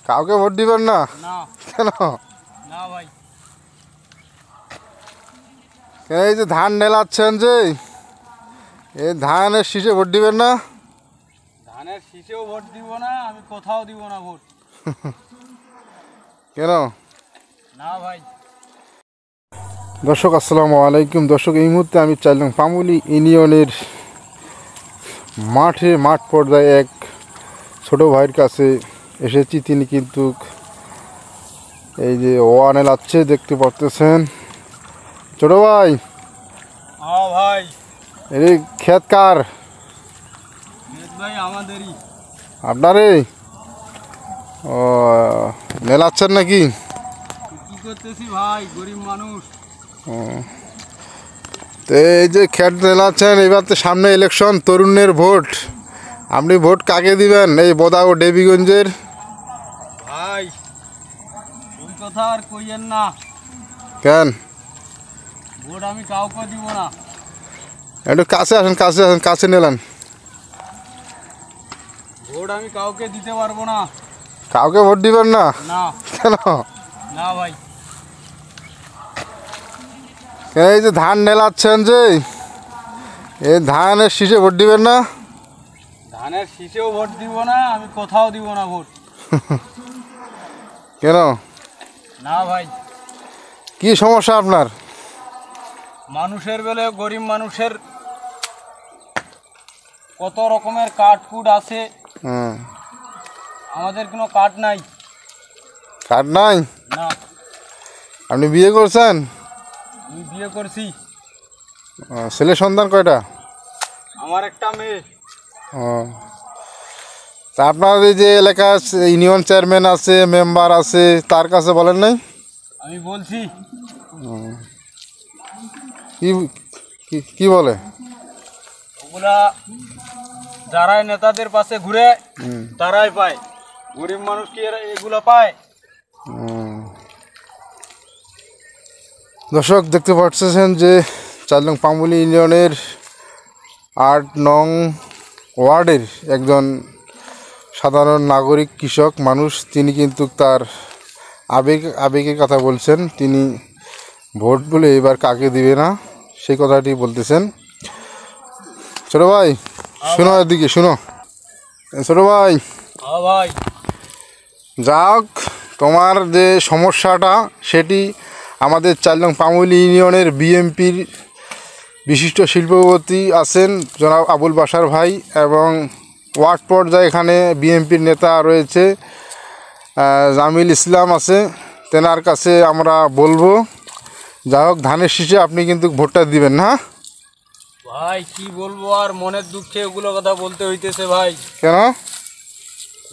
কাউকে ভোট দিবেন না? না। কেন? না ভাই। এই যে ধান ঢেলাচ্ছেন যে, এই ধানের শীষে ভোট দিবেন না? ধানের শীষেও ভোট দিব না, আমি কোথাও দিব না ভোট। কেন? না ভাই। দর্শক আসসালামু আলাইকুম। দর্শক এই মুহূর্তে আমি চাইলাম পামুলি ইউনিয়নের মাঠ পর্যায়ে এক ছোট ভাইয়ের কাছে এসেছি। তিনি কিন্তু এই যে ওয়ানে লাচ্ছে দেখতে পারতেছেন। ছোট ভাই, হ্যাঁ ভাই। এই ক্ষেত কার? ভাই আমাদেরই। আপনারই? ও, মেলাচ্ছেন নাকি? কি করতেছি ভাই, গরিব মানুষ। তো এই যে ক্ষেত মেলাচ্ছেন, এবার তো সামনে ইলেকশন, তরুণের ভোট। আপনি ভোট কাকে দিবেন এই বোদা ও দেবীগঞ্জের? ভাই ওই কথা আর কইয়েন না। কেন? ভোট আমি কাউকে দিব না। একটু কাছে আসেন, কাছে নিলেন। ভোট আমি কাউকে দিতে পারবো না। কাউকে ভোট দিবেন না? না। কেন? না ভাই। এই যে ধান ঢেলাচ্ছেন যে, এই ধানের শীষে ভোট দিবেন না? ধানের শীষেও ভোট দিব না, আমি কোথাও দিব না ভোট। কেন? না ভাই। কি সমস্যা আপনার? মানুষের বেলে গরিব মানুষের কত রকমের কার্ড আছে, আমাদের কোনো কার্ড নাই। কার্ড নাই? না। আপনি বিয়ে করছেন? আমি বিয়ে করছি। ছেলে সন্তান কয়টা? আমার একটা মেয়ে। ও, তা আপনার এই যে এলাকার ইউনিয়ন চেয়ারম্যান আছে, মেম্বার আছে, তার কাছে বলেন নাই? আমি বলছি। কি কি বলে? ওগুলা যারাই নেতাদের পাশে ঘুরে তারাই পায়, গরিব মানুষ কি এগুলো পায়? দর্শক দেখতে পাচ্ছেন যে 4 নং পামুলি ইউনিয়নের 8 নং ওয়ার্ডের একজন সাধারণ নাগরিক কৃষক মানুষ। তিনি কিন্তু তার আবেগের কথা বলছেন। তিনি ভোট বলে এবার কাকে দিবে না সেই কথাটি বলতেছেন। ছোট ভাই শোনো, এদিকে শোনো। ছোট ভাই, হ্যাঁ ভাই। যাক, তোমার যে সমস্যাটা সেটি আমাদের 4 নং পামুলি ইউনিয়নের বিএমপির বিশিষ্ট শিল্পপতি আছেন জনাব আবুল বাশার ভাই, এবং ওয়ার্ড পর্যায়ে এখানে বিএমপির নেতা রয়েছে জামিল ইসলাম আছে, তেনার কাছে আমরা বলবো। যাই হোক, ধানের শীষে আপনি কিন্তু ভোটটা দিবেন না? ভাই কি বলবো আর, মনের দুঃখে ওগুলো কথা বলতে হইতেছে ভাই। কেন?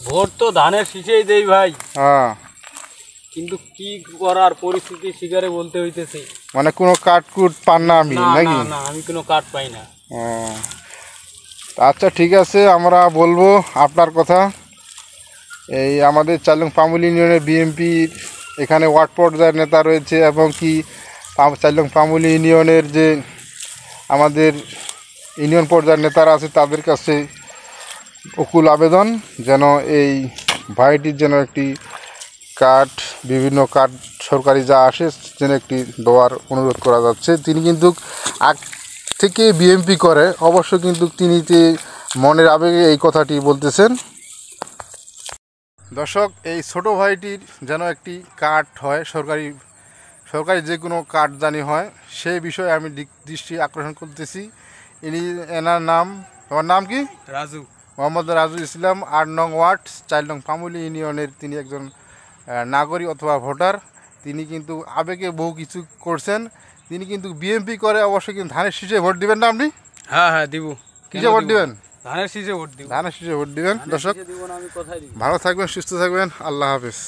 ভোট তো ধানের শীষেই দেই ভাই, হ্যাঁ, কিন্তু কি করার পরিস্থিতি শিকারে বলতে হইতেছে। মানে কোনো কাটকুট পান না আপনি নাকি? না, আমি কোনো কার্ড পাই না। ও, আচ্ছা ঠিক আছে, আমরা বলবো আপনার কথা। এই আমাদের 4 নং পামুলি ইউনিয়নের বিএমপির এখানে ওয়ার্ড পর্যায়ের নেতা রয়েছে, এবং কি 4 নং পামুলি ইউনিয়নের যে আমাদের ইউনিয়ন পর্যায়ের নেতারা আছে তাদের কাছে অকুল আবেদন যেন এই ভাইটির যেন একটি কার্ড, বিভিন্ন কার্ড সরকারি যা আসে যেন একটি দেওয়ার অনুরোধ করা যাচ্ছে। তিনি কিন্তু আগ থেকে বিএমপি করে, অবশ্য কিন্তু তিনি মনের আবেগে এই কথাটি বলতেছেন। দর্শক, এই ছোট ভাইটির যেন একটি কার্ড হয়, সরকারি যে কোনো কার্ড জানি হয়, সেই বিষয়ে আমি দৃষ্টি আকর্ষণ করতেছি। এনার নাম, তোমার নাম কি? রাজু। মোহাম্মদ রাজু ইসলাম, 8 নং ওয়ার্ড 4 নং পামুলি ইউনিয়নের তিনি একজন নাগরিক অথবা ভোটার। তিনি কিন্তু আবেগে বহু কিছু করছেন। তিনি কিন্তু বিএমপি করে, অবশ্যই কিন্তু ধানের শীষে ভোট দিবেন না আপনি? হ্যাঁ দিব। কিসে ভোট দিবেন? ধানের শীষে ভোট দিব। ধানের শীষে ভোট দিবেন। দর্শক দিব না, আমি কোথায় দিব? ভালো থাকবেন, সুস্থ থাকবেন, আল্লাহ হাফেজ।